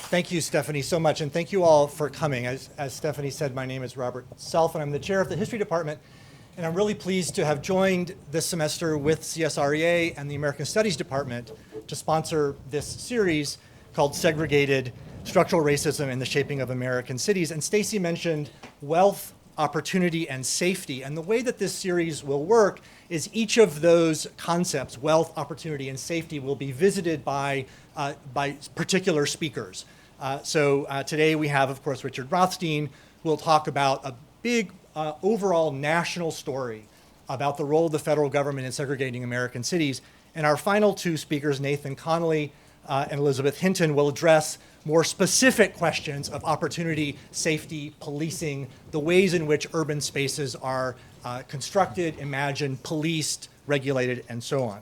Thank you, Stephanie, so much, and thank you all for coming. As Stephanie said, my name is Robert Self, and I'm the chair of the History Department, and I'm really pleased to have joined this semester with CSREA and the American Studies Department to sponsor this series called Segregated: Structural Racism in the Shaping of American Cities. And Stacy mentioned wealth, opportunity, and safety, and the way that this series will work is each of those concepts, wealth, opportunity, and safety, will be visited by particular speakers. So today we have, of course, Richard Rothstein, who will talk about a big overall national story about the role of the federal government in segregating American cities. And our final two speakers, Nathan Connolly and Elizabeth Hinton, will address more specific questions of opportunity, safety, policing, the ways in which urban spaces are constructed, imagined, policed, regulated, and so on.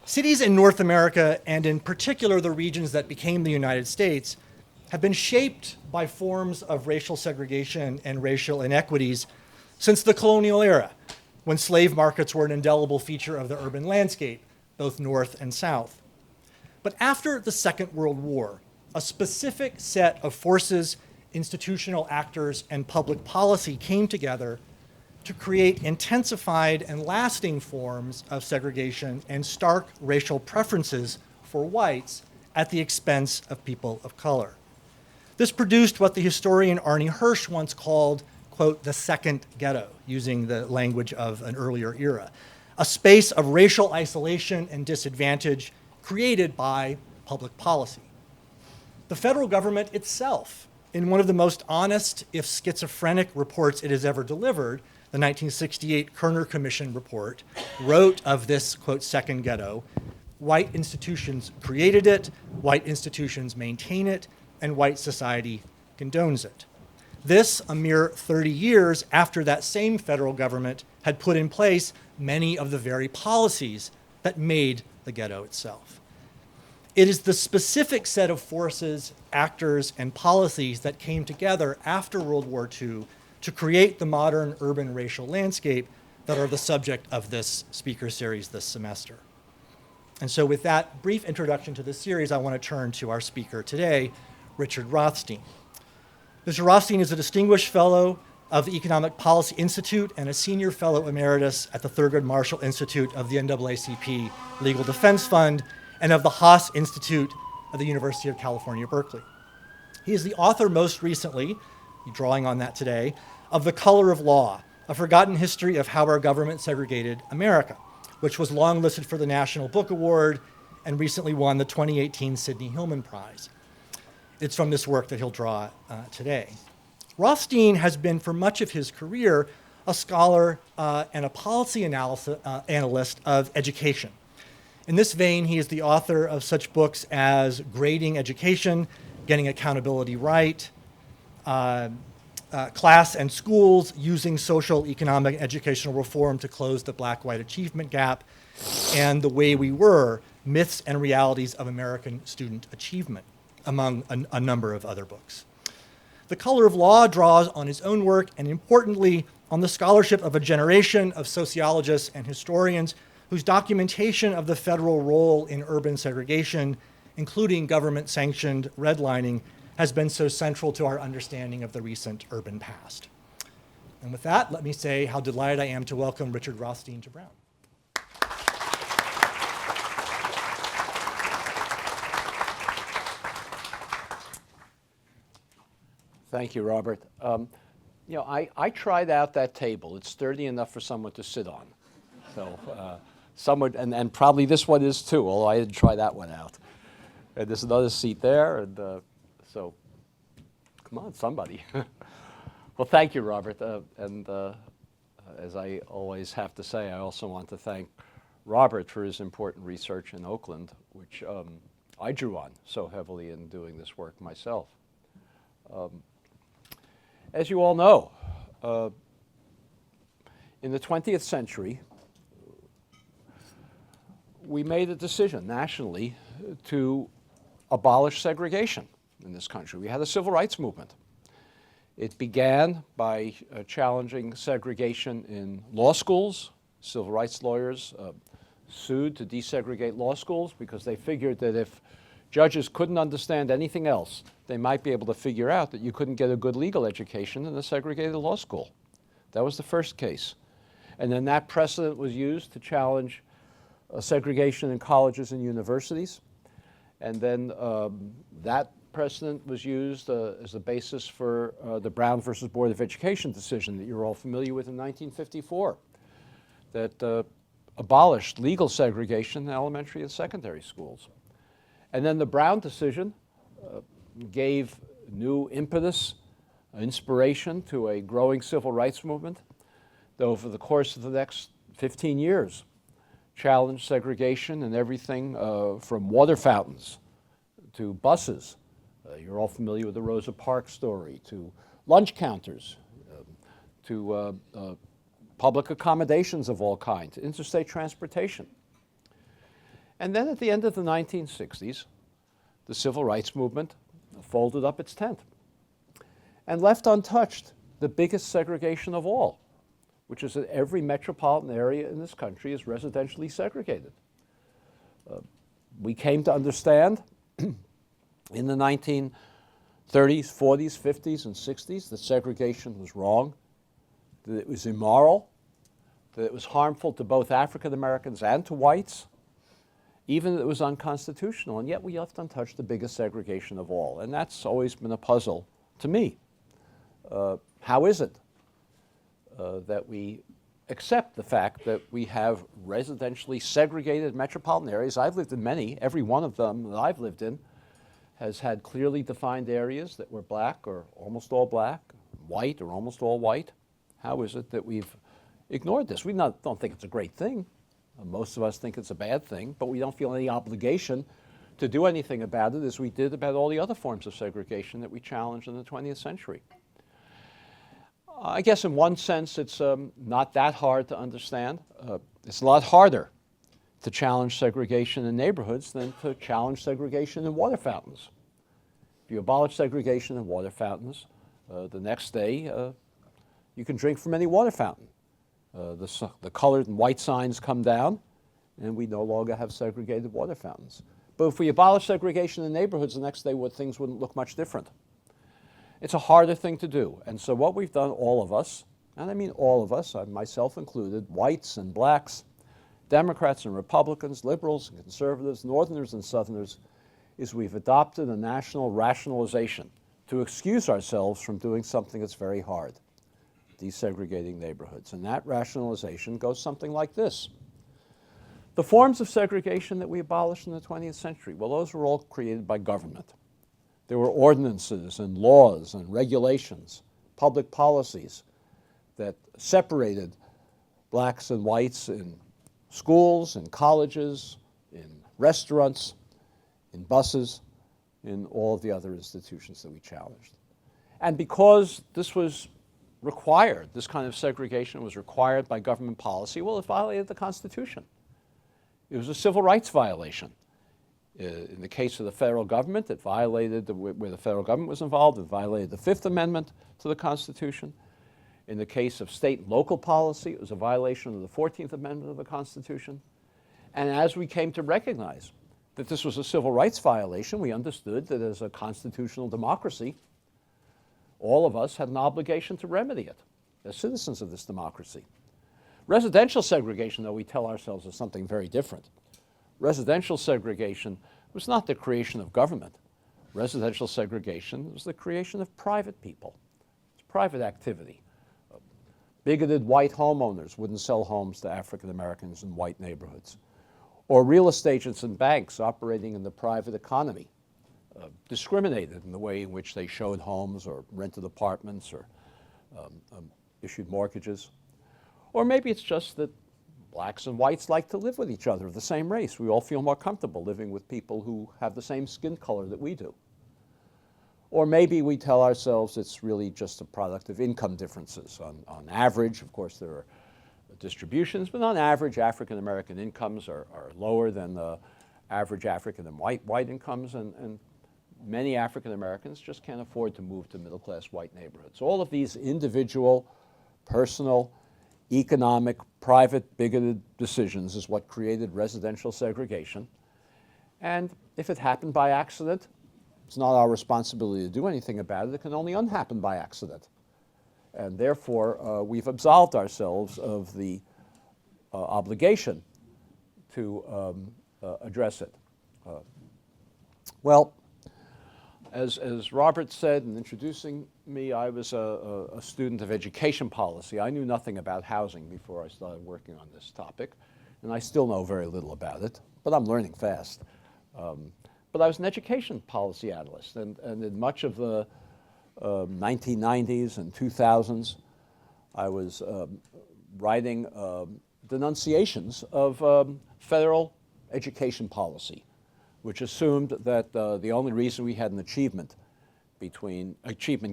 Cities in North America, and in particular the regions that became the United States, have been shaped by forms of racial segregation and racial inequities since the colonial era, when slave markets were an indelible feature of the urban landscape, both north and south. But after the Second World War, a specific set of forces, institutional actors, and public policy came together to create intensified and lasting forms of segregation and stark racial preferences for whites at the expense of people of color. This produced what the historian Arnie Hirsch once called, quote, the second ghetto, using the language of an earlier era, a space of racial isolation and disadvantage created by public policy. The federal government itself, in one of the most honest, if schizophrenic, reports it has ever delivered, the 1968 Kerner Commission report, wrote of this, quote, second ghetto, white institutions created it, white institutions maintain it, and white society condones it. This a mere 30 years after that same federal government had put in place many of the very policies that made the ghetto itself. It is the specific set of forces, actors, and policies that came together after World War II to create the modern urban racial landscape that are the subject of this speaker series this semester. And so with that brief introduction to this series, I want to turn to our speaker today, Richard Rothstein. Mr. Rothstein is a distinguished fellow of the Economic Policy Institute and a senior fellow emeritus at the Thurgood Marshall Institute of the NAACP Legal Defense Fund and of the Haas Institute of the University of California, Berkeley. He is the author most recently, drawing on that today, of The Color of Law, A Forgotten History of How Our Government Segregated America, which was longlisted for the National Book Award and recently won the 2018 Sidney Hillman Prize. It's from this work that he'll draw today. Rothstein has been, for much of his career, a scholar and a policy analyst of education. In this vein, he is the author of such books as Grading Education, Getting Accountability Right, Class and Schools, Using Social, Economic, and Educational Reform to Close the Black-White Achievement Gap, and The Way We Were, Myths and Realities of American Student Achievement, among a number of other books. The Color of Law draws on his own work and, importantly, on the scholarship of a generation of sociologists and historians whose documentation of the federal role in urban segregation, including government-sanctioned redlining, has been so central to our understanding of the recent urban past. And with that, let me say how delighted I am to welcome Richard Rothstein to Brown. Thank you, Robert. I tried out that table. It's sturdy enough for someone to sit on. So someone, and probably this one is too, although I didn't try that one out. And there's another seat there, and so come on, somebody. Well, thank you, Robert. As I always have to say, I also want to thank Robert for his important research in Oakland, which I drew on so heavily in doing this work myself. As you all know, in the 20th century, we made a decision nationally to abolish segregation in this country. We had a civil rights movement. It began by challenging segregation in law schools. Civil rights lawyers sued to desegregate law schools because they figured that if judges couldn't understand anything else, they might be able to figure out that you couldn't get a good legal education in a segregated law school. That was the first case. And then that precedent was used to challenge segregation in colleges and universities. And then that precedent was used as a basis for the Brown versus Board of Education decision that you're all familiar with in 1954, that abolished legal segregation in elementary and secondary schools. And then the Brown decision gave new impetus, inspiration to a growing civil rights movement that over the course of the next 15 years challenged segregation in everything from water fountains to buses. You're all familiar with the Rosa Parks story, to lunch counters, to public accommodations of all kinds, interstate transportation. And then at the end of the 1960s, the civil rights movement folded up its tent and left untouched the biggest segregation of all, which is that every metropolitan area in this country is residentially segregated. We came to understand in the 1930s, 40s, 50s, and 60s that segregation was wrong, that it was immoral, that it was harmful to both African Americans and to whites, even that it was unconstitutional, and yet we left untouched the biggest segregation of all. And that's always been a puzzle to me. How is it that we accept the fact that we have residentially segregated metropolitan areas? I've lived in many. Every one of them that I've lived in has had clearly defined areas that were black or almost all black, white or almost all white. How is it that we've ignored this? We don't think it's a great thing. Most of us think it's a bad thing, but we don't feel any obligation to do anything about it as we did about all the other forms of segregation that we challenged in the 20th century. I guess in one sense it's not that hard to understand. It's a lot harder to challenge segregation in neighborhoods than to challenge segregation in water fountains. If you abolish segregation in water fountains, the next day you can drink from any water fountain. The colored and white signs come down, and we no longer have segregated water fountains. But if we abolish segregation in neighborhoods, the next day things wouldn't look much different. It's a harder thing to do. And so what we've done, all of us, and I mean all of us, myself included, whites and blacks, Democrats and Republicans, liberals and conservatives, Northerners and Southerners, is we've adopted a national rationalization to excuse ourselves from doing something that's very hard, desegregating neighborhoods. And that rationalization goes something like this. The forms of segregation that we abolished in the 20th century, well, those were all created by government. There were ordinances and laws and regulations, public policies that separated blacks and whites in schools, in colleges, in restaurants, in buses, in all of the other institutions that we challenged. And because this was required, this kind of segregation was required by government policy, well, it violated the Constitution. It was a civil rights violation. In the case of the federal government, it violated, where the federal government was involved, it violated the Fifth Amendment to the Constitution. In the case of state and local policy, it was a violation of the 14th Amendment of the Constitution. And as we came to recognize that this was a civil rights violation, we understood that as a constitutional democracy, all of us had an obligation to remedy it as citizens of this democracy. Residential segregation, though, we tell ourselves is something very different. Residential segregation was not the creation of government. Residential segregation was the creation of private people. It's private activity. Bigoted white homeowners wouldn't sell homes to African Americans in white neighborhoods. Or real estate agents and banks operating in the private economy discriminated in the way in which they showed homes or rented apartments or issued mortgages. Or maybe it's just that blacks and whites like to live with each other of the same race. We all feel more comfortable living with people who have the same skin color that we do. Or maybe we tell ourselves it's really just a product of income differences. On average, of course, there are distributions, but on average, African American incomes are lower than the average African and white incomes, and many African Americans just can't afford to move to middle-class white neighborhoods. All of these individual, personal, economic, private, bigoted decisions is what created residential segregation. And if it happened by accident, it's not our responsibility to do anything about it. It can only unhappen by accident. And therefore, we've absolved ourselves of the obligation to address it. Well, as Robert said in introducing me, I was a student of education policy. I knew nothing about housing before I started working on this topic, and I still know very little about it, but I'm learning fast. But I was an education policy analyst, and in much of the 1990s and 2000s, I was writing denunciations of federal education policy, which assumed that the only reason we had an achievement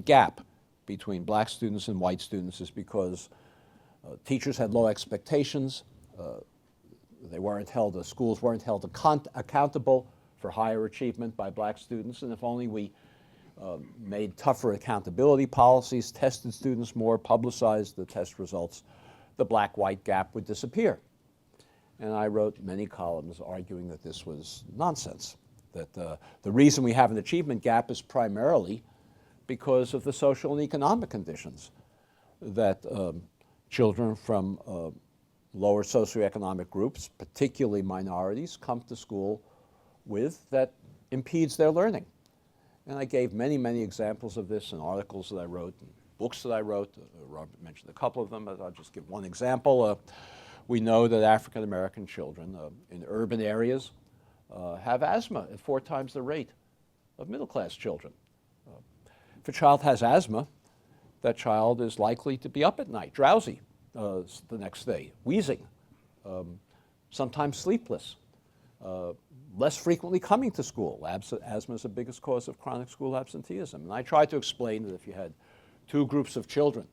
gap between black students and white students is because teachers had low expectations. Schools weren't held accountable for higher achievement by black students, and if only we made tougher accountability policies, tested students more, publicized the test results, the black-white gap would disappear. And I wrote many columns arguing that this was nonsense, that the reason we have an achievement gap is primarily because of the social and economic conditions that children from lower socioeconomic groups, particularly minorities, come to school with that impedes their learning. And I gave many, many examples of this in articles that I wrote, and books that I wrote. Robert mentioned a couple of them, but I'll just give one example. We know that African American children in urban areas have asthma at 4 times the rate of middle class children. If a child has asthma, that child is likely to be up at night, drowsy the next day, wheezing, sometimes sleepless, less frequently coming to school. Asthma is the biggest cause of chronic school absenteeism. And I tried to explain that if you had 2 groups of children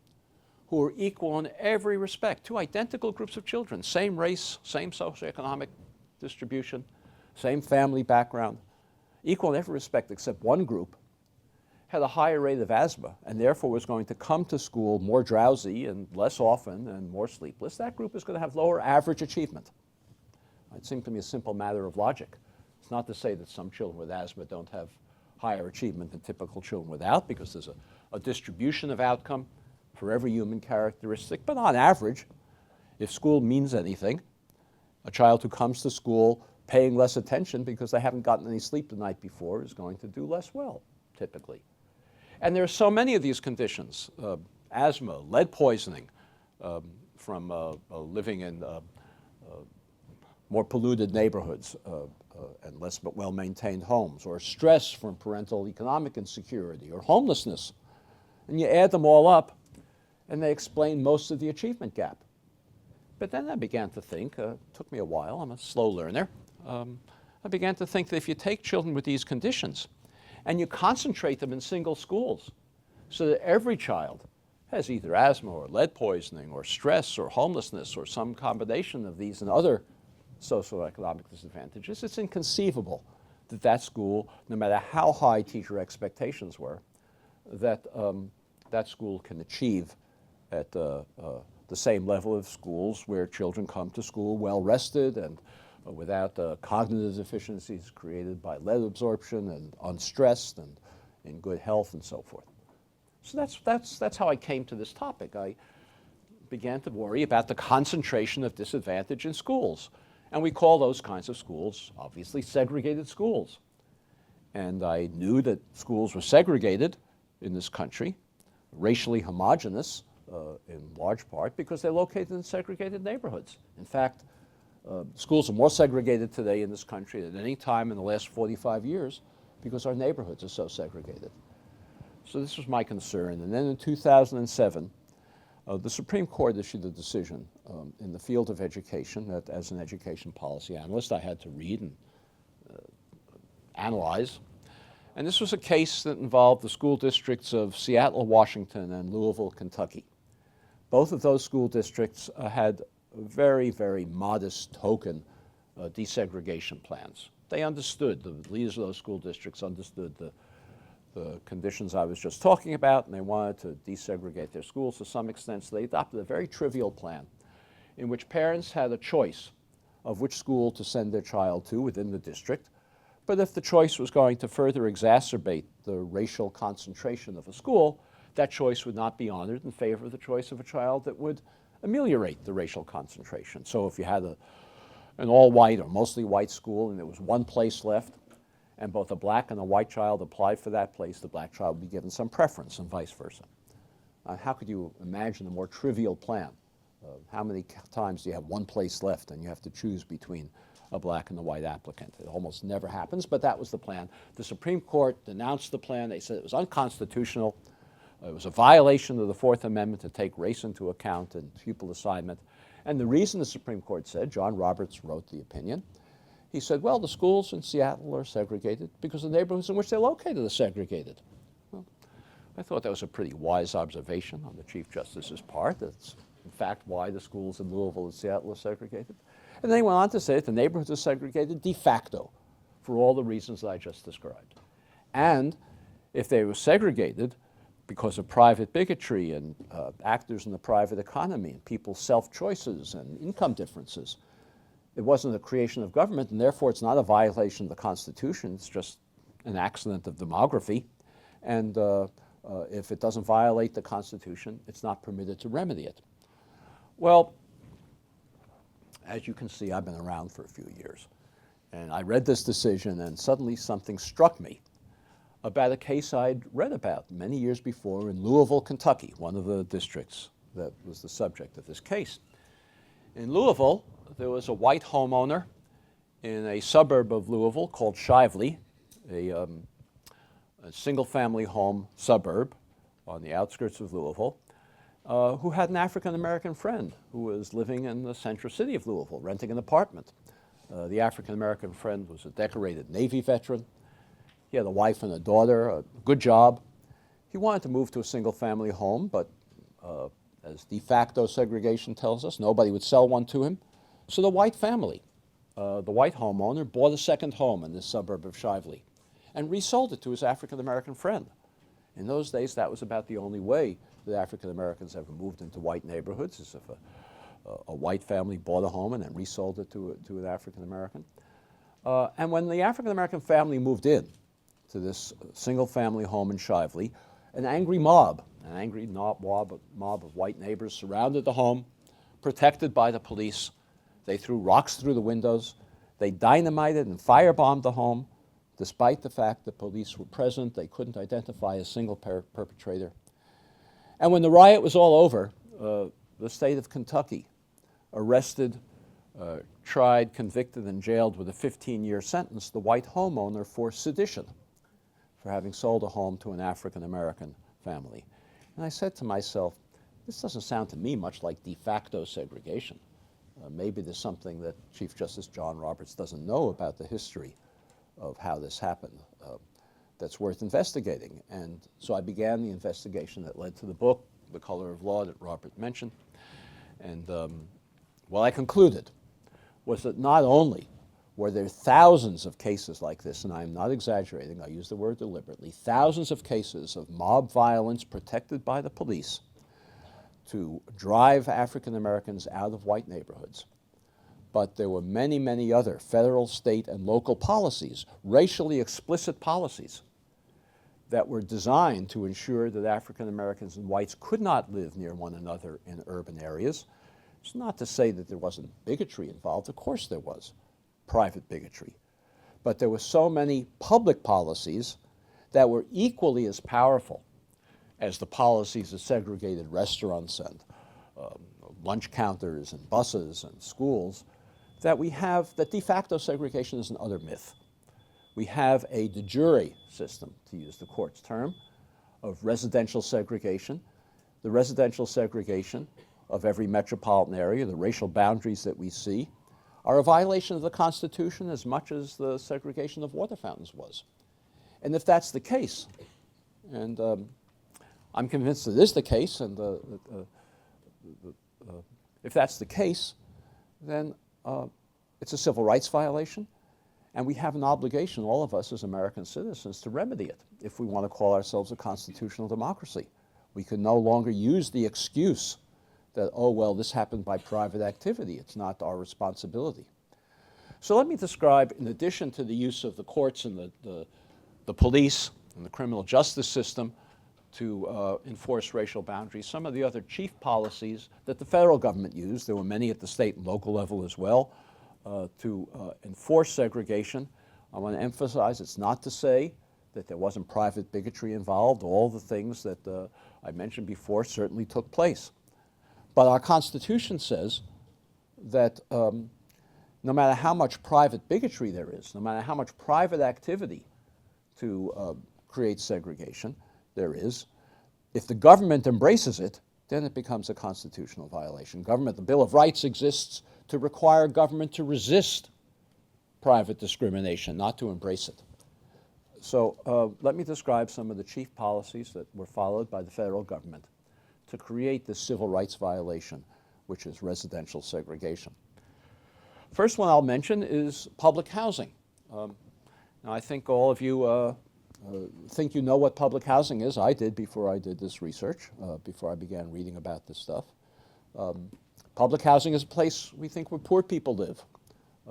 who were equal in every respect, 2 identical groups of children, same race, same socioeconomic distribution, same family background, equal in every respect except one group had a higher rate of asthma and therefore was going to come to school more drowsy and less often and more sleepless, that group is going to have lower average achievement. It seemed to me a simple matter of logic. It's not to say that some children with asthma don't have higher achievement than typical children without, because there's a distribution of outcome for every human characteristic. But on average, if school means anything, a child who comes to school paying less attention because they haven't gotten any sleep the night before is going to do less well, typically. And there are so many of these conditions, asthma, lead poisoning from living in more polluted neighborhoods and less but well-maintained homes, or stress from parental economic insecurity, or homelessness. And you add them all up, and they explain most of the achievement gap. But then I began to think, it took me a while, I'm a slow learner, I began to think that if you take children with these conditions and you concentrate them in single schools so that every child has either asthma or lead poisoning or stress or homelessness or some combination of these and other socioeconomic disadvantages, it's inconceivable that that school, no matter how high teacher expectations were, that that school can achieve at the same level of schools where children come to school well-rested and without cognitive deficiencies created by lead absorption and unstressed and in good health and so forth. So that's how I came to this topic. I began to worry about the concentration of disadvantage in schools. And we call those kinds of schools, obviously, segregated schools. And I knew that schools were segregated in this country, racially homogenous in large part, because they're located in segregated neighborhoods. In fact, schools are more segregated today in this country than any time in the last 45 years because our neighborhoods are so segregated. So this was my concern. And then in 2007, the Supreme Court issued a decision in the field of education that, as an education policy analyst, I had to read and analyze. And this was a case that involved the school districts of Seattle, Washington, and Louisville, Kentucky. Both of those school districts had very, very modest token desegregation plans. They understood, the leaders of those school districts understood the conditions I was just talking about, and they wanted to desegregate their schools to some extent, so they adopted a very trivial plan in which parents had a choice of which school to send their child to within the district, But if the choice was going to further exacerbate the racial concentration of a school, that choice would not be honored in favor of the choice of a child that would ameliorate the racial concentration. So if you had an all-white or mostly white school and there was one place left, and both a black and a white child applied for that place, the black child would be given some preference and vice versa. How could you imagine a more trivial plan? How many times do you have one place left and you have to choose between a black and a white applicant? It almost never happens, but that was the plan. The Supreme Court denounced the plan. They said it was unconstitutional. It was a violation of the Fourth Amendment to take race into account in pupil assignment. And the reason the Supreme Court said, John Roberts wrote the opinion, he said, well, the schools in Seattle are segregated because the neighborhoods in which they're located are segregated. Well, I thought that was a pretty wise observation on the Chief Justice's part. That's, in fact, why the schools in Louisville and Seattle are segregated. And then he went on to say that the neighborhoods are segregated de facto for all the reasons that I just described. And if they were segregated because of private bigotry and actors in the private economy and people's self-choices and income differences, it wasn't a creation of government, and therefore it's not a violation of the Constitution. It's just an accident of demography. And if it doesn't violate the Constitution, it's not permitted to remedy it. Well, as you can see, I've been around for a few years. And I read this decision, and suddenly something struck me about a case I'd read about many years before in Louisville, Kentucky, one of the districts that was the subject of this case. In Louisville, there was a white homeowner in a suburb of Louisville called Shively, a single-family home suburb on the outskirts of Louisville, who had an African-American friend who was living in the central city of Louisville, renting an apartment. The African-American friend was a decorated Navy veteran. He had a wife and a daughter, a good job. He wanted to move to a single-family home, but as de facto segregation tells us, nobody would sell one to him. So the white family, the white homeowner, bought a second home in this suburb of Shively and resold it to his African-American friend. In those days, that was about the only way that African-Americans ever moved into white neighborhoods, is if a white family bought a home and then resold it to an African-American. And when the African-American family moved in to this single-family home in Shively, an angry mob of white neighbors surrounded the home, protected by the police. They threw rocks through the windows. They dynamited and firebombed the home. Despite the fact that police were present, they couldn't identify a single perpetrator. And when the riot was all over, the state of Kentucky arrested, tried, convicted, and jailed with a 15-year sentence the white homeowner for sedition, for having sold a home to an African-American family. And I said to myself, this doesn't sound to me much like de facto segregation. Maybe there's something that Chief Justice John Roberts doesn't know about the history of how this happened that's worth investigating. And so I began the investigation that led to the book, The Color of Law, that Robert mentioned. And what I concluded was that not only were there thousands of cases like this, and I'm not exaggerating, I use the word deliberately, thousands of cases of mob violence protected by the police to drive African Americans out of white neighborhoods. But there were many, many other federal, state, and local policies, racially explicit policies, that were designed to ensure that African Americans and whites could not live near one another in urban areas. It's not to say that there wasn't bigotry involved. Of course there was private bigotry. But there were so many public policies that were equally as powerful as the policies of segregated restaurants and lunch counters and buses and schools, that we have, that de facto segregation is an utter myth. We have a de jure system, to use the court's term, of residential segregation. The residential segregation of every metropolitan area, the racial boundaries that we see, are a violation of the Constitution as much as the segregation of water fountains was. And if that's the case, and I'm convinced it is the case, and if that's the case, then it's a civil rights violation, and we have an obligation, all of us as American citizens, to remedy it if we want to call ourselves a constitutional democracy. We can no longer use the excuse that, oh, well, this happened by private activity. It's not our responsibility. So let me describe, in addition to the use of the courts and the police and the criminal justice system to enforce racial boundaries, some of the other chief policies that the federal government used. There were many at the state and local level as well to enforce segregation. I want to emphasize it's not to say that there wasn't private bigotry involved. All the things that I mentioned before certainly took place. But our Constitution says that no matter how much private bigotry there is, no matter how much private activity to create segregation there is, if the government embraces it, then it becomes a constitutional violation. The Bill of Rights exists to require government to resist private discrimination, not to embrace it. So let me describe some of the chief policies that were followed by the federal government to create this civil rights violation, which is residential segregation. First one I'll mention is public housing. Now I think all of you think you know what public housing is. I did before I did this research, before I began reading about this stuff. Public housing is a place we think where poor people live.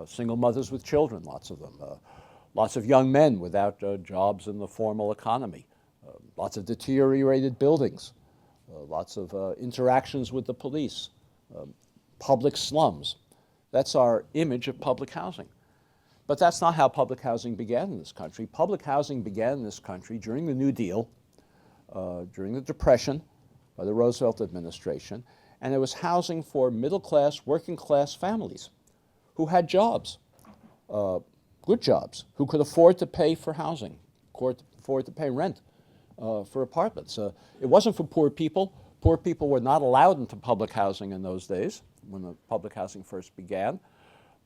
Single mothers with children, lots of them. Lots of young men without jobs in the formal economy. Lots of deteriorated buildings. Lots of interactions with the police. Public slums. That's our image of public housing. But that's not how public housing began in this country. Public housing began in this country during the New Deal, during the Depression by the Roosevelt administration, and it was housing for middle-class, working-class families who had jobs, good jobs, who could afford to pay for housing, could afford to pay rent for apartments. It wasn't for poor people. Poor people were not allowed into public housing in those days when the public housing first began.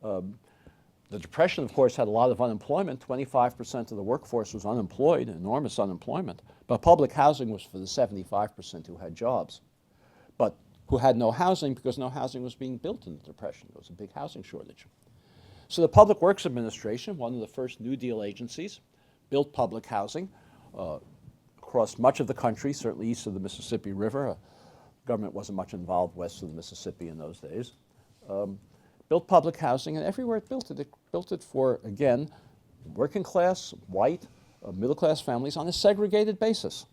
The Depression, of course, had a lot of unemployment. 25% of the workforce was unemployed, enormous unemployment. But public housing was for the 75% who had jobs, but who had no housing because no housing was being built in the Depression. There was a big housing shortage. So the Public Works Administration, one of the first New Deal agencies, built public housing across much of the country, certainly east of the Mississippi River. Government wasn't much involved west of the Mississippi in those days. Built public housing, and everywhere it built it for, again, working class, white, middle class families on a segregated basis.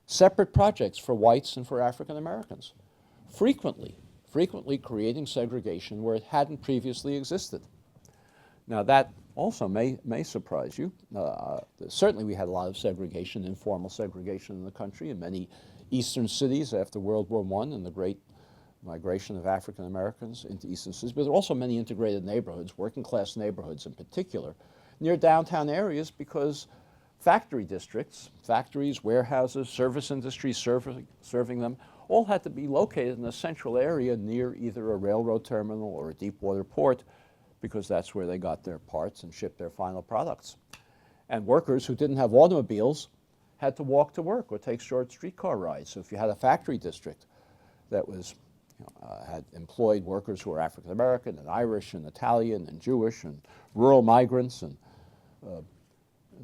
Separate projects for whites and for African Americans. Frequently creating segregation where it hadn't previously existed. Now that also may surprise you. Certainly we had a lot of segregation, informal segregation in the country in many eastern cities after World War I and the great migration of African Americans into eastern cities, but there were also many integrated neighborhoods, working class neighborhoods in particular, near downtown areas because factory districts, factories, warehouses, service industries serving them, all had to be located in a central area near either a railroad terminal or a deep water port because that's where they got their parts and shipped their final products. And workers who didn't have automobiles had to walk to work or take short streetcar rides. So if you had a factory district that was had employed workers who were African American and Irish and Italian and Jewish and rural migrants, and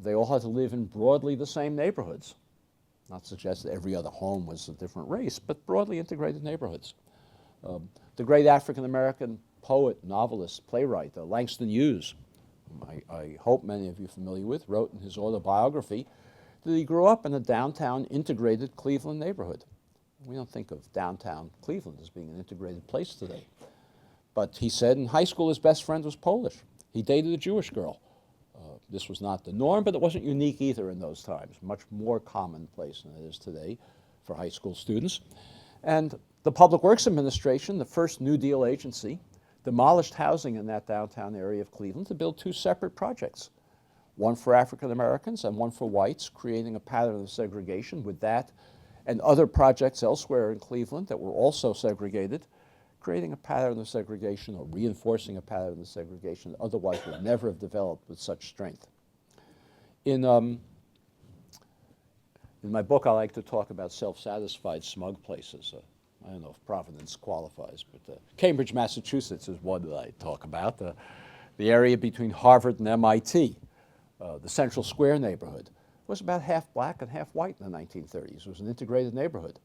they all had to live in broadly the same neighborhoods. Not to suggest that every other home was a different race, but broadly integrated neighborhoods. The great African American poet, novelist, playwright, Langston Hughes, whom I hope many of you are familiar with, wrote in his autobiography that he grew up in a downtown integrated Cleveland neighborhood. We don't think of downtown Cleveland as being an integrated place today. But he said in high school his best friend was Polish. He dated a Jewish girl. This was not the norm, but it wasn't unique either in those times. Much more commonplace than it is today for high school students. And the Public Works Administration, the first New Deal agency, demolished housing in that downtown area of Cleveland to build two separate projects, one for African Americans and one for whites, creating a pattern of segregation with that and other projects elsewhere in Cleveland that were also segregated, creating a pattern of segregation or reinforcing a pattern of segregation that otherwise would never have developed with such strength. In my book, I like to talk about self-satisfied smug places. I don't know if Providence qualifies, but Cambridge, Massachusetts is one that I talk about. The area between Harvard and MIT, the Central Square neighborhood, was about half black and half white in the 1930s. It was an integrated neighborhood.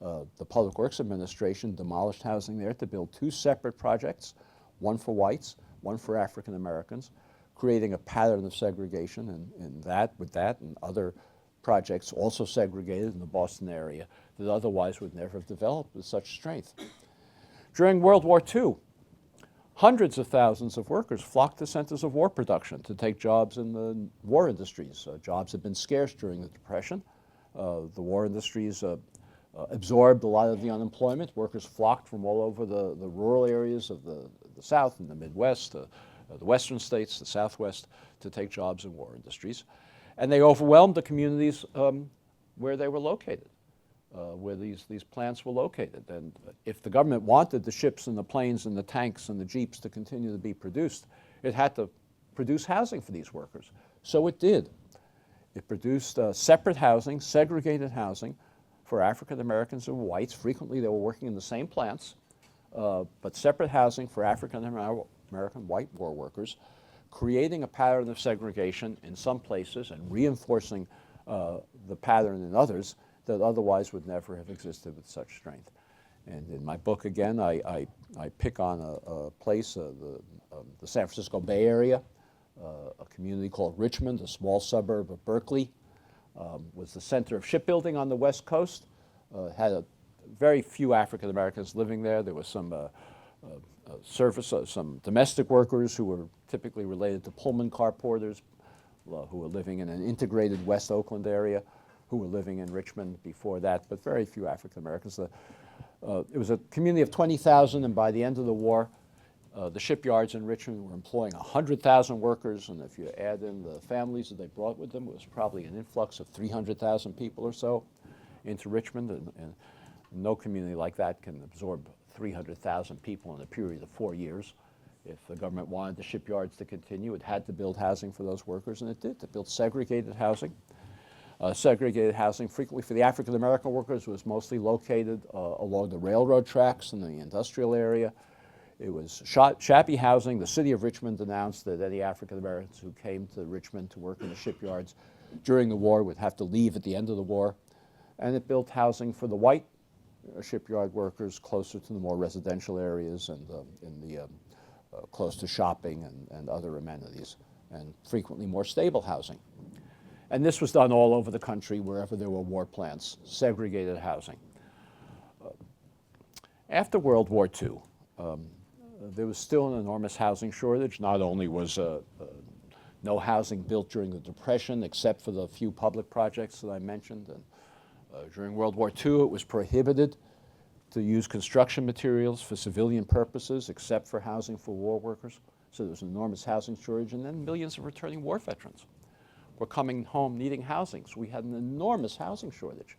The Public Works Administration demolished housing there to build two separate projects, one for whites, one for African Americans, creating a pattern of segregation with that and other projects also segregated in the Boston area that otherwise would never have developed with such strength. During World War II, hundreds of thousands of workers flocked to centers of war production to take jobs in the war industries. Jobs had been scarce during the Depression. The war industries absorbed a lot of the unemployment. Workers flocked from all over the rural areas of the South and the Midwest, the Western states, the Southwest, to take jobs in war industries. And they overwhelmed the communities where they were located, where these plants were located. And if the government wanted the ships and the planes and the tanks and the jeeps to continue to be produced, it had to produce housing for these workers. So it did. It produced separate housing, segregated housing for African Americans and whites. Frequently they were working in the same plants, but separate housing for African American white war workers, creating a pattern of segregation in some places and reinforcing the pattern in others that otherwise would never have existed with such strength. And in my book, again, I pick on a place, the San Francisco Bay Area, a community called Richmond, a small suburb of Berkeley, was the center of shipbuilding on the West Coast, had very few African Americans living there. There was some some domestic workers who were typically related to Pullman car porters, who were living in an integrated West Oakland area, who were living in Richmond before that, but very few African Americans. It was a community of 20,000, and by the end of the war, the shipyards in Richmond were employing 100,000 workers, and if you add in the families that they brought with them, it was probably an influx of 300,000 people or so into Richmond, and no community like that can absorb 300,000 people in a period of 4 years. If the government wanted the shipyards to continue, it had to build housing for those workers, and it did. It built segregated housing. Segregated housing frequently for the African American workers was mostly located along the railroad tracks in the industrial area. It was shabby housing. The city of Richmond announced that any African Americans who came to Richmond to work in the shipyards during the war would have to leave at the end of the war. And it built housing for the white shipyard workers closer to the more residential areas and close to shopping and other amenities, and frequently more stable housing. And this was done all over the country wherever there were war plants, segregated housing. After World War II, there was still an enormous housing shortage. Not only was no housing built during the Depression, except for the few public projects that I mentioned, and during World War II, it was prohibited to use construction materials for civilian purposes, except for housing for war workers. So there was an enormous housing shortage, and then millions of returning war veterans were coming home needing housing. So we had an enormous housing shortage.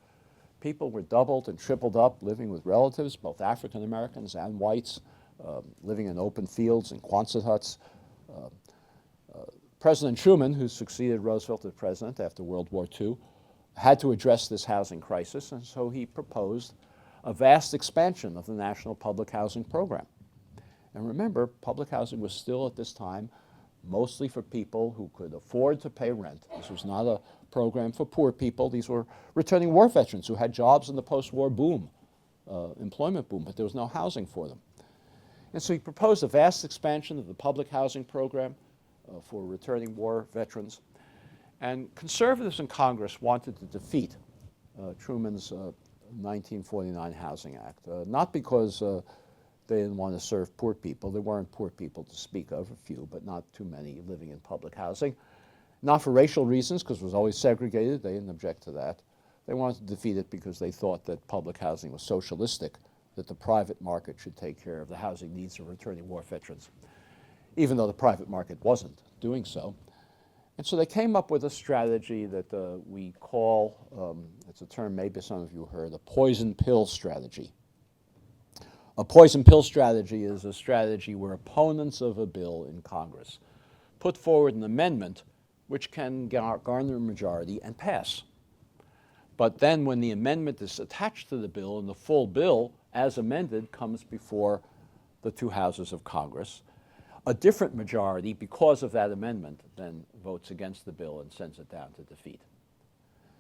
People were doubled and tripled up, living with relatives, both African Americans and whites, living in open fields and Quonset huts. President Truman, who succeeded Roosevelt as president after World War II, had to address this housing crisis, and so he proposed a vast expansion of the National Public Housing Program. And remember, public housing was still at this time mostly for people who could afford to pay rent. This was not a program for poor people. These were returning war veterans who had jobs in the post-war boom, employment boom, but there was no housing for them. And so he proposed a vast expansion of the public housing program for returning war veterans. And conservatives in Congress wanted to defeat Truman's 1949 Housing Act, not because they didn't want to serve poor people. There weren't poor people to speak of, a few, but not too many living in public housing. Not for racial reasons, because it was always segregated. They didn't object to that. They wanted to defeat it because they thought that public housing was socialistic, that the private market should take care of the housing needs of returning war veterans, even though the private market wasn't doing so. And so they came up with a strategy that we call, it's a term maybe some of you heard, a poison pill strategy. A poison pill strategy is a strategy where opponents of a bill in Congress put forward an amendment which can garner a majority and pass. But then when the amendment is attached to the bill and the full bill, as amended, comes before the two houses of Congress, a different majority, because of that amendment, then votes against the bill and sends it down to defeat.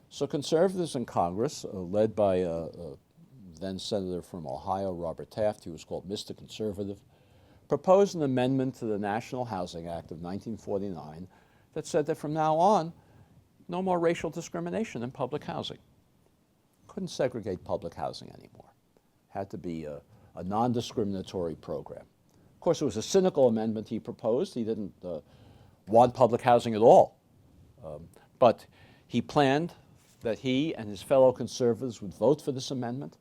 So conservatives in Congress, led by a then Senator from Ohio, Robert Taft, he was called Mr. Conservative, proposed an amendment to the National Housing Act of 1949 that said that from now on, no more racial discrimination in public housing. Couldn't segregate public housing anymore. Had to be a non-discriminatory program. Of course, it was a cynical amendment he proposed. He didn't want public housing at all. But he planned that he and his fellow conservatives would vote for this amendment.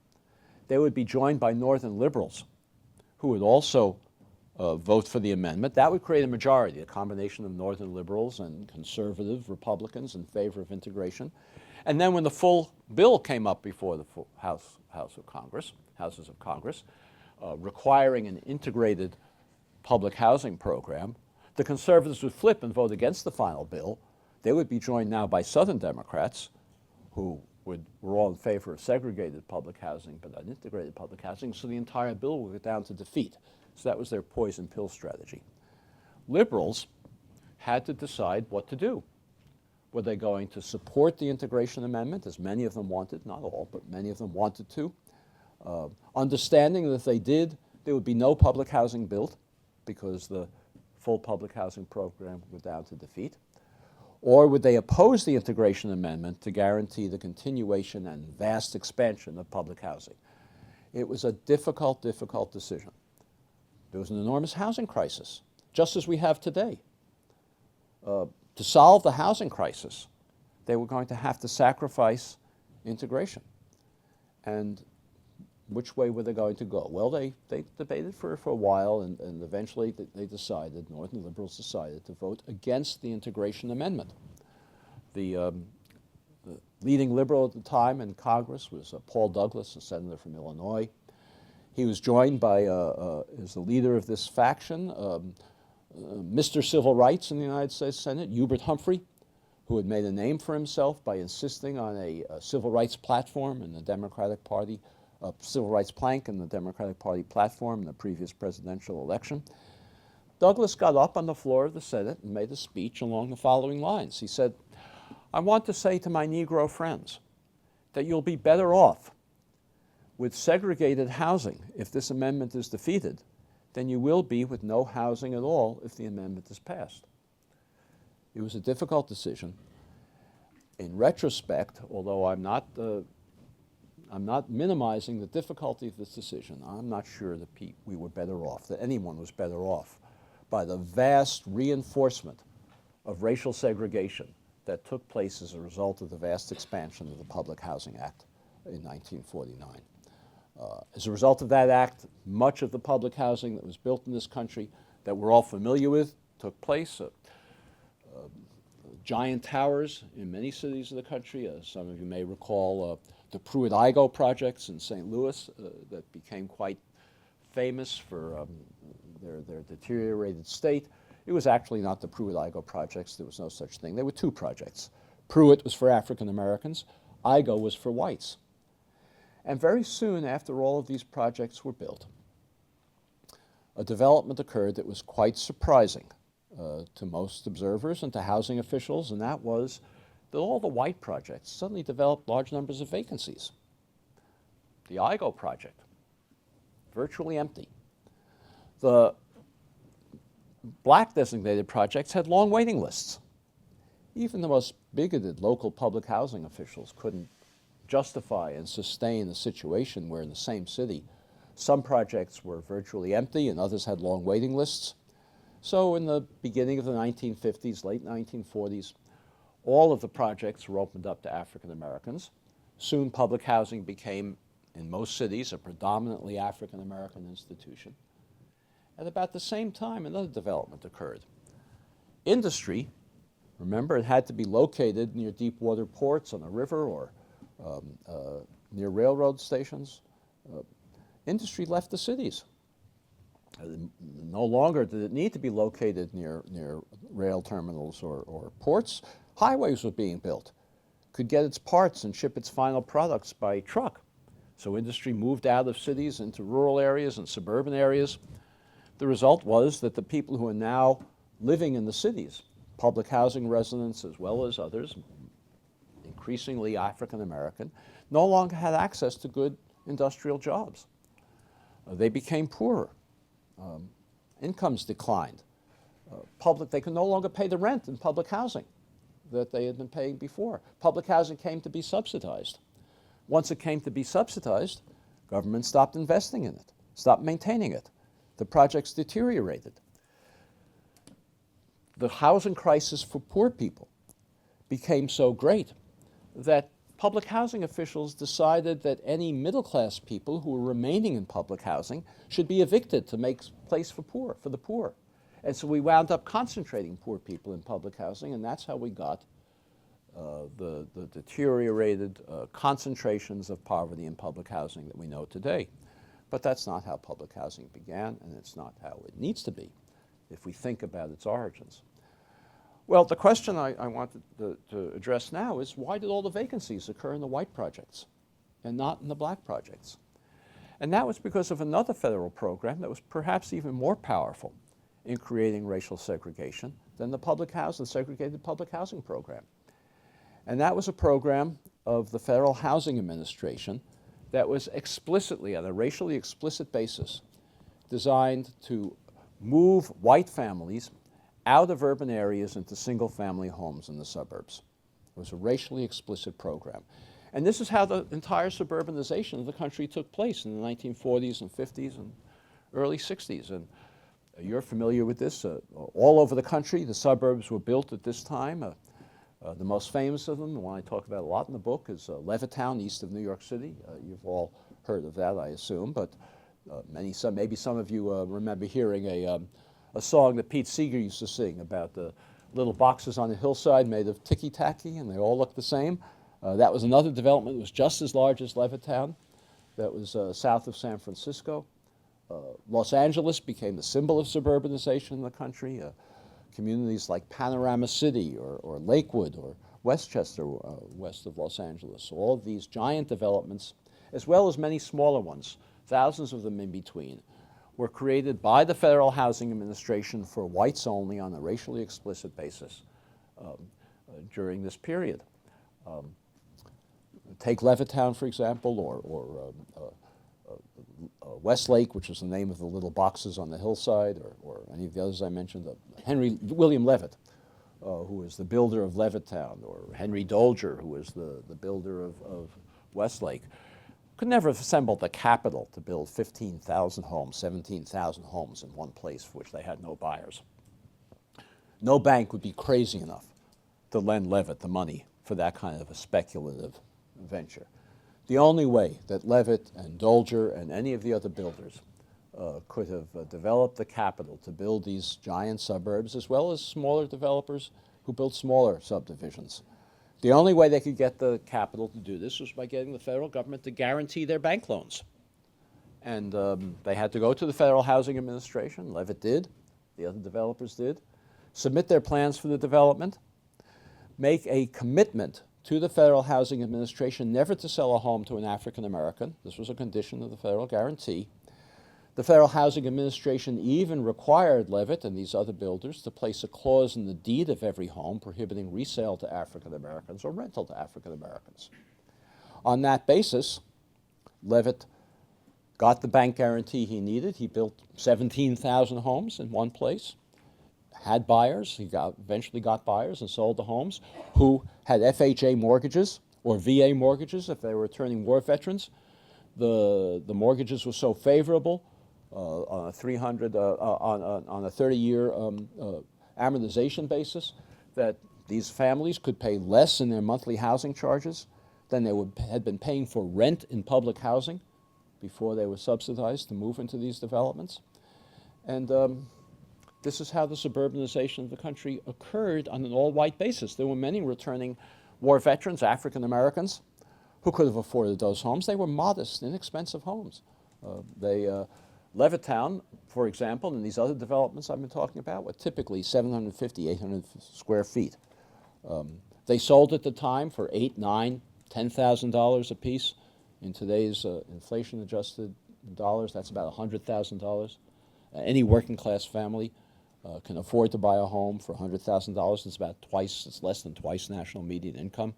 They would be joined by Northern liberals who would also vote for the amendment. That would create a majority, a combination of Northern liberals and conservative Republicans in favor of integration. And then when the full bill came up before the full Houses of Congress, requiring an integrated public housing program, the conservatives would flip and vote against the final bill. They would be joined now by Southern Democrats who were all in favor of segregated public housing but unintegrated public housing, so the entire bill would go down to defeat. So that was their poison pill strategy. Liberals had to decide what to do. Were they going to support the integration amendment, as many of them wanted, not all, but many of them wanted to, understanding that if they did, there would be no public housing built because the full public housing program would go down to defeat? Or would they oppose the integration amendment to guarantee the continuation and vast expansion of public housing? It was a difficult, difficult decision. There was an enormous housing crisis, just as we have today. To solve the housing crisis, they were going to have to sacrifice integration. And which way were they going to go? Well, they debated for a while, and eventually they decided, Northern liberals decided, to vote against the integration amendment. The leading liberal at the time in Congress was Paul Douglas, a senator from Illinois. He was joined by, as the leader of this faction, Mr. Civil Rights in the United States Senate, Hubert Humphrey, who had made a name for himself by insisting on a civil rights platform in the Democratic Party, a civil rights plank in the Democratic Party platform in the previous presidential election. Douglas got up on the floor of the Senate and made a speech along the following lines. He said, "I want to say to my Negro friends that you'll be better off with segregated housing if this amendment is defeated than you will be with no housing at all if the amendment is passed." It was a difficult decision. In retrospect, although I'm not minimizing the difficulty of this decision, I'm not sure that we were better off, that anyone was better off by the vast reinforcement of racial segregation that took place as a result of the vast expansion of the Public Housing Act in 1949. As a result of that act, much of the public housing that was built in this country that we're all familiar with took place. Giant towers in many cities of the country. Some of you may recall the Pruitt-Igoe projects in St. Louis that became quite famous for their deteriorated state. It was actually not the Pruitt-Igoe projects. There was no such thing. There were two projects. Pruitt was for African Americans. Igoe was for whites. And very soon after all of these projects were built, a development occurred that was quite surprising to most observers and to housing officials, and that was that all the white projects suddenly developed large numbers of vacancies. The Igoe project, virtually empty. The black designated projects had long waiting lists. Even the most bigoted local public housing officials couldn't justify and sustain a situation where in the same city some projects were virtually empty and others had long waiting lists. So in the beginning of the 1950s, late 1940s, all of the projects were opened up to African Americans. Soon public housing became, in most cities, a predominantly African American institution. At about the same time, another development occurred. Industry, remember, it had to be located near deep water ports on a river or near railroad stations. Industry left the cities. No longer did it need to be located near rail terminals or ports. Highways were being built, could get its parts and ship its final products by truck. So industry moved out of cities into rural areas and suburban areas. The result was that the people who are now living in the cities, public housing residents as well as others, increasingly African American, no longer had access to good industrial jobs. They became poorer. incomes declined. They could no longer pay the rent in public housing that they had been paying before. Public housing came to be subsidized. Once it came to be subsidized, government stopped investing in it, stopped maintaining it. The projects deteriorated. The housing crisis for poor people became so great that public housing officials decided that any middle-class people who were remaining in public housing should be evicted to make place for the poor. And so we wound up concentrating poor people in public housing, and that's how we got the deteriorated concentrations of poverty in public housing that we know today. But that's not how public housing began, and it's not how it needs to be if we think about its origins. Well, the question I wanted to address now is, why did all the vacancies occur in the white projects and not in the black projects? And that was because of another federal program that was perhaps even more powerful in creating racial segregation than the segregated public housing program. And that was a program of the Federal Housing Administration that was explicitly, on a racially explicit basis, designed to move white families out of urban areas into single-family homes in the suburbs. It was a racially explicit program. And this is how the entire suburbanization of the country took place in the 1940s and 50s and early 60s. And you're familiar with this. All over the country, the suburbs were built at this time. The most famous of them, the one I talk about a lot in the book, is Levittown, east of New York City. You've all heard of that, I assume, but maybe some of you remember hearing a song that Pete Seeger used to sing about the little boxes on the hillside made of ticky-tacky, and they all look the same. That was another development that was just as large as Levittown. That was south of San Francisco. Los Angeles became the symbol of suburbanization in the country. Communities like Panorama City or Lakewood or Westchester, west of Los Angeles. So all of these giant developments, as well as many smaller ones, thousands of them in between, were created by the Federal Housing Administration for whites only on a racially explicit basis during this period. Take Levittown, for example, or Westlake, which is the name of the little boxes on the hillside, or any of the others I mentioned. William Levitt, who was the builder of Levittown, or Henry Dolger, who was the builder of Westlake, could never have assembled the capital to build 15,000 homes, 17,000 homes in one place for which they had no buyers. No bank would be crazy enough to lend Levitt the money for that kind of a speculative venture. The only way that Levitt and Dolger and any of the other builders could have developed the capital to build these giant suburbs, as well as smaller developers who built smaller subdivisions. The only way they could get the capital to do this was by getting the federal government to guarantee their bank loans. And they had to go to the Federal Housing Administration. Levitt did. The other developers did. Submit their plans for the development. Make a commitment to the Federal Housing Administration never to sell a home to an African American. This was a condition of the federal guarantee. The Federal Housing Administration even required Levitt and these other builders to place a clause in the deed of every home prohibiting resale to African Americans or rental to African Americans. On that basis, Levitt got the bank guarantee he needed. He built 17,000 homes in one place, had buyers. He eventually got buyers and sold the homes who had FHA mortgages or VA mortgages if they were returning war veterans. The mortgages were so favorable on a 30-year amortization basis that these families could pay less in their monthly housing charges than they had been paying for rent in public housing before they were subsidized to move into these developments. And this is how the suburbanization of the country occurred on an all-white basis. There were many returning war veterans, African Americans, who could have afforded those homes. They were modest, inexpensive homes. Levittown, for example, and these other developments I've been talking about were typically 750, 800 square feet. They sold at the time for $8,000, $9,000, $10,000 a piece. In today's inflation-adjusted dollars, that's about $100,000. Any working-class family can afford to buy a home for $100,000. It's less than twice national median income,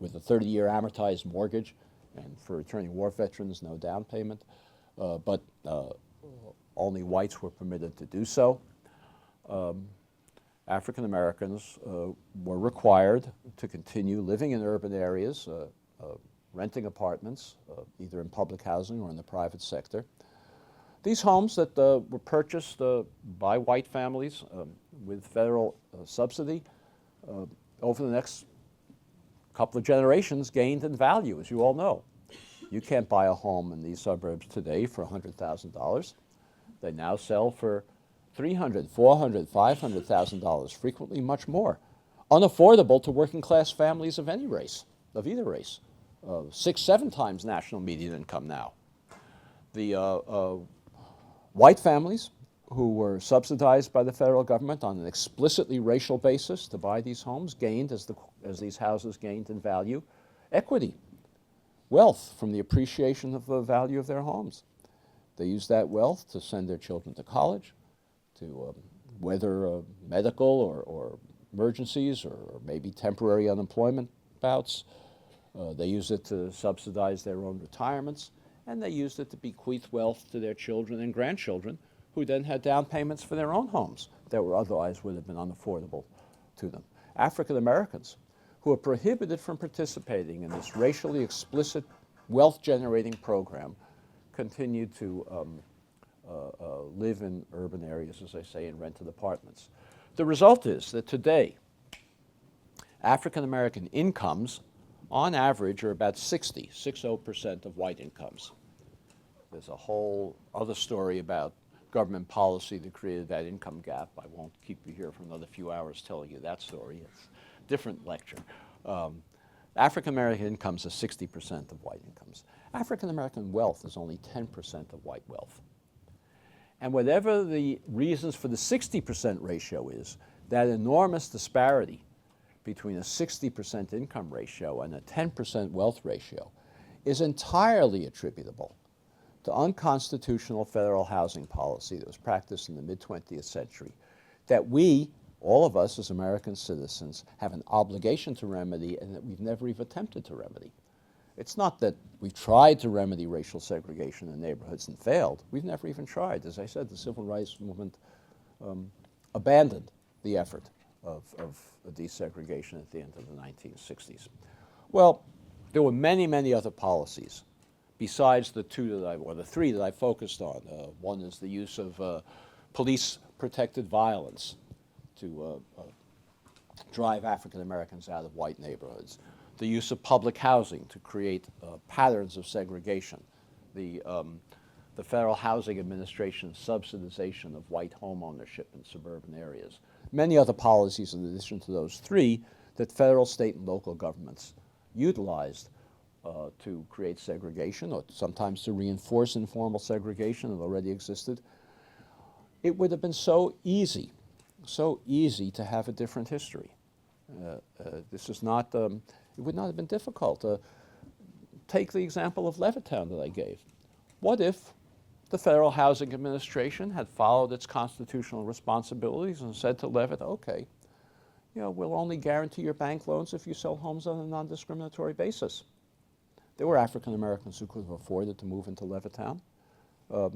with a 30-year amortized mortgage, and for returning war veterans, no down payment. But only whites were permitted to do so. African Americans were required to continue living in urban areas, renting apartments, either in public housing or in the private sector. These homes that were purchased by white families with federal subsidy over the next couple of generations gained in value, as you all know. You can't buy a home in these suburbs today for $100,000. They now sell for $300,000, $400,000, $500,000, frequently much more. Unaffordable to working class families of any race, of either race. 6, 7 times national median income now. The white families who were subsidized by the federal government on an explicitly racial basis to buy these homes gained, as these houses gained in value, equity, wealth from the appreciation of the value of their homes. They used that wealth to send their children to college, to weather medical or emergencies or maybe temporary unemployment bouts. They used it to subsidize their own retirements, and they used it to bequeath wealth to their children and grandchildren, who then had down payments for their own homes that were otherwise would have been unaffordable to them. African Americans, who are prohibited from participating in this racially explicit wealth-generating program, continue to live in urban areas, as I say, and rented apartments. The result is that today, African American incomes, on average, are about 60% of white incomes. There's a whole other story about government policy that created that income gap. I won't keep you here for another few hours telling you that story. It's a different lecture. African American incomes are 60% of white incomes. African American wealth is only 10% of white wealth. And whatever the reasons for the 60% ratio is, that enormous disparity between a 60% income ratio and a 10% wealth ratio is entirely attributable to unconstitutional federal housing policy that was practiced in the mid-20th century, that we, all of us as American citizens, have an obligation to remedy and that we've never even attempted to remedy. It's not that we've tried to remedy racial segregation in neighborhoods and failed. We've never even tried. As I said, the civil rights movement abandoned the effort of desegregation at the end of the 1960s. Well, there were many, many other policies besides the three that I focused on. One is the use of police-protected violence to drive African Americans out of white neighborhoods. The use of public housing to create patterns of segregation. The Federal Housing Administration's subsidization of white home ownership in suburban areas. Many other policies in addition to those three that federal, state, and local governments utilized to create segregation, or sometimes to reinforce informal segregation that already existed. It would have been so easy to have a different history. This is not, it would not have been difficult. Take the example of Levittown that I gave. What if the Federal Housing Administration had followed its constitutional responsibilities and said to Levitt, okay, we'll only guarantee your bank loans if you sell homes on a non-discriminatory basis. There were African Americans who could have afforded to move into Levittown. I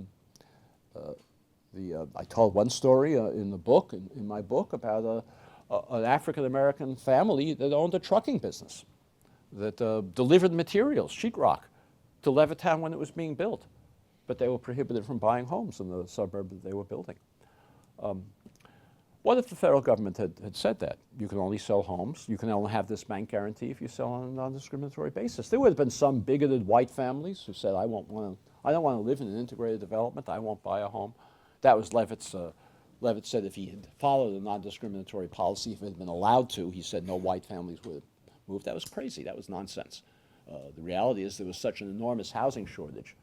told one story in the book, in my book, about an African American family that owned a trucking business that delivered materials, sheetrock, to Levittown when it was being built. But they were prohibited from buying homes in the suburb that they were building. What if the federal government had said that? You can only sell homes, you can only have this bank guarantee if you sell on a non-discriminatory basis. There would have been some bigoted white families who said, I don't want to live in an integrated development, I won't buy a home. That was Levitt's, Levitt said if he had followed a non-discriminatory policy, if it had been allowed to, he said no white families would have moved. That was crazy, that was nonsense. The reality is there was such an enormous housing shortage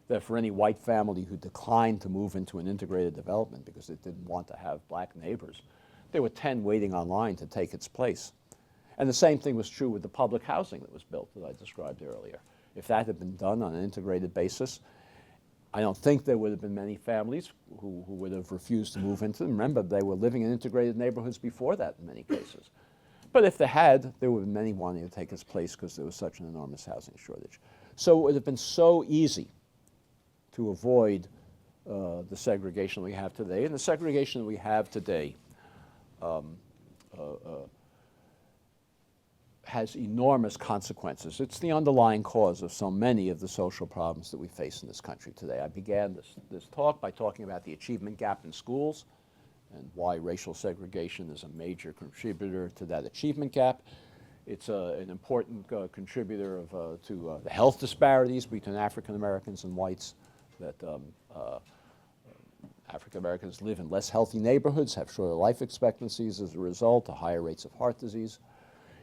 that for any white family who declined to move into an integrated development because it didn't want to have black neighbors, there were 10 waiting online to take its place. And the same thing was true with the public housing that was built that I described earlier. If that had been done on an integrated basis, I don't think there would have been many families who would have refused to move into them. Remember, they were living in integrated neighborhoods before that in many cases. But if they had, there would have been many wanting to take its place because there was such an enormous housing shortage. So it would have been so easy to avoid the segregation we have today. And the segregation we have today has enormous consequences. It's the underlying cause of so many of the social problems that we face in this country today. I began this talk by talking about the achievement gap in schools and why racial segregation is a major contributor to that achievement gap. It's an important contributor to the health disparities between African Americans and whites, that African Americans live in less healthy neighborhoods, have shorter life expectancies as a result, higher rates of heart disease.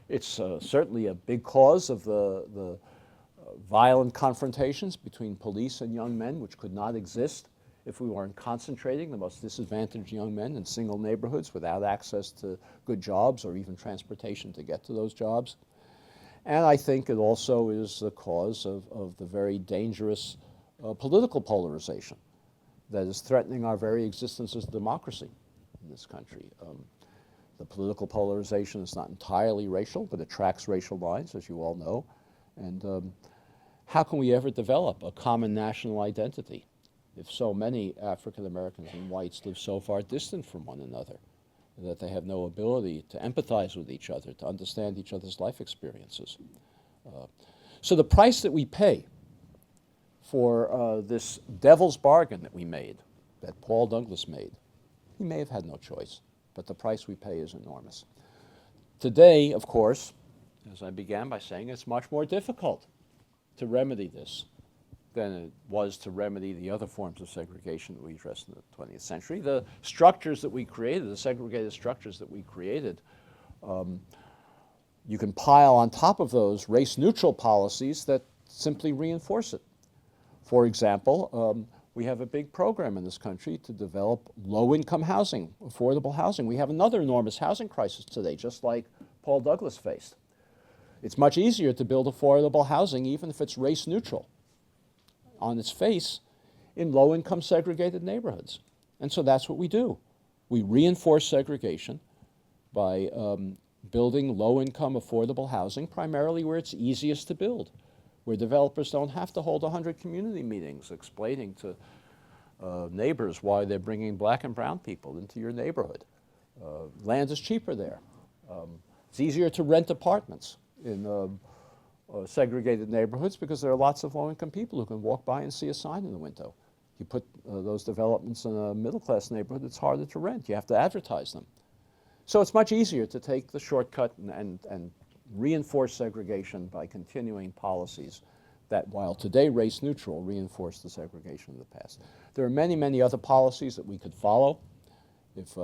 It's certainly a big cause of the violent confrontations between police and young men, which could not exist if we weren't concentrating the most disadvantaged young men in single neighborhoods without access to good jobs or even transportation to get to those jobs. And I think it also is the cause of the very dangerous political polarization that is threatening our very existence as a democracy in this country. The political polarization is not entirely racial, but it tracks racial lines, as you all know. And how can we ever develop a common national identity if so many African Americans and whites live so far distant from one another that they have no ability to empathize with each other, to understand each other's life experiences? So the price that we pay for this devil's bargain that we made, that Paul Douglas made, he may have had no choice, but the price we pay is enormous. Today, of course, as I began by saying, it's much more difficult to remedy this than it was to remedy the other forms of segregation that we addressed in the 20th century. The structures that we created, the segregated structures that we created, you can pile on top of those race-neutral policies that simply reinforce it. For example, we have a big program in this country to develop low-income housing, affordable housing. We have another enormous housing crisis today, just like Paul Douglas faced. It's much easier to build affordable housing, even if it's race-neutral, on its face, in low-income segregated neighborhoods. And so that's what we do. We reinforce segregation by building low-income affordable housing, primarily where it's easiest to build, where developers don't have to hold 100 community meetings explaining to neighbors why they're bringing black and brown people into your neighborhood. Land is cheaper there. It's easier to rent apartments in segregated neighborhoods because there are lots of low-income people who can walk by and see a sign in the window. You put those developments in a middle-class neighborhood, it's harder to rent. You have to advertise them. So it's much easier to take the shortcut and reinforce segregation by continuing policies that, while today race-neutral, reinforce the segregation of the past. There are many, many other policies that we could follow if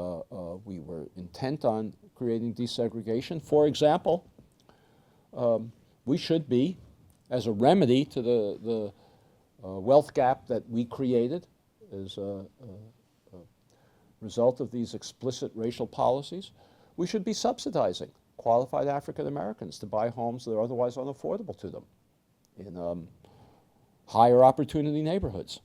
we were intent on creating desegregation. For example, we should be, as a remedy to the wealth gap that we created as a result of these explicit racial policies, we should be subsidizing qualified African Americans to buy homes that are otherwise unaffordable to them in higher opportunity neighborhoods.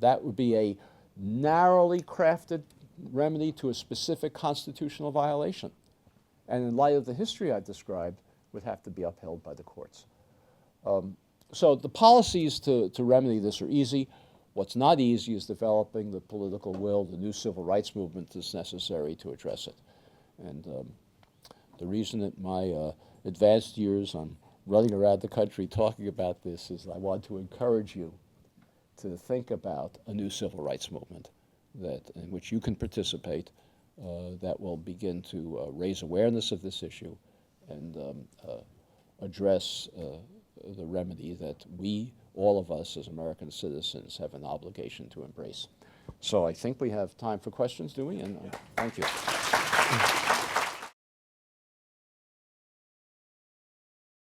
That would be a narrowly crafted remedy to a specific constitutional violation. And in light of the history I've described, would have to be upheld by the courts. So the policies to remedy this are easy. What's not easy is developing the political will, the new civil rights movement that's necessary to address it. And the reason that my advanced years I'm running around the country talking about this is I want to encourage you to think about a new civil rights movement in which you can participate that will begin to raise awareness of this issue and address the remedy that we, all of us as American citizens, have an obligation to embrace. So I think we have time for questions, do we? And thank you.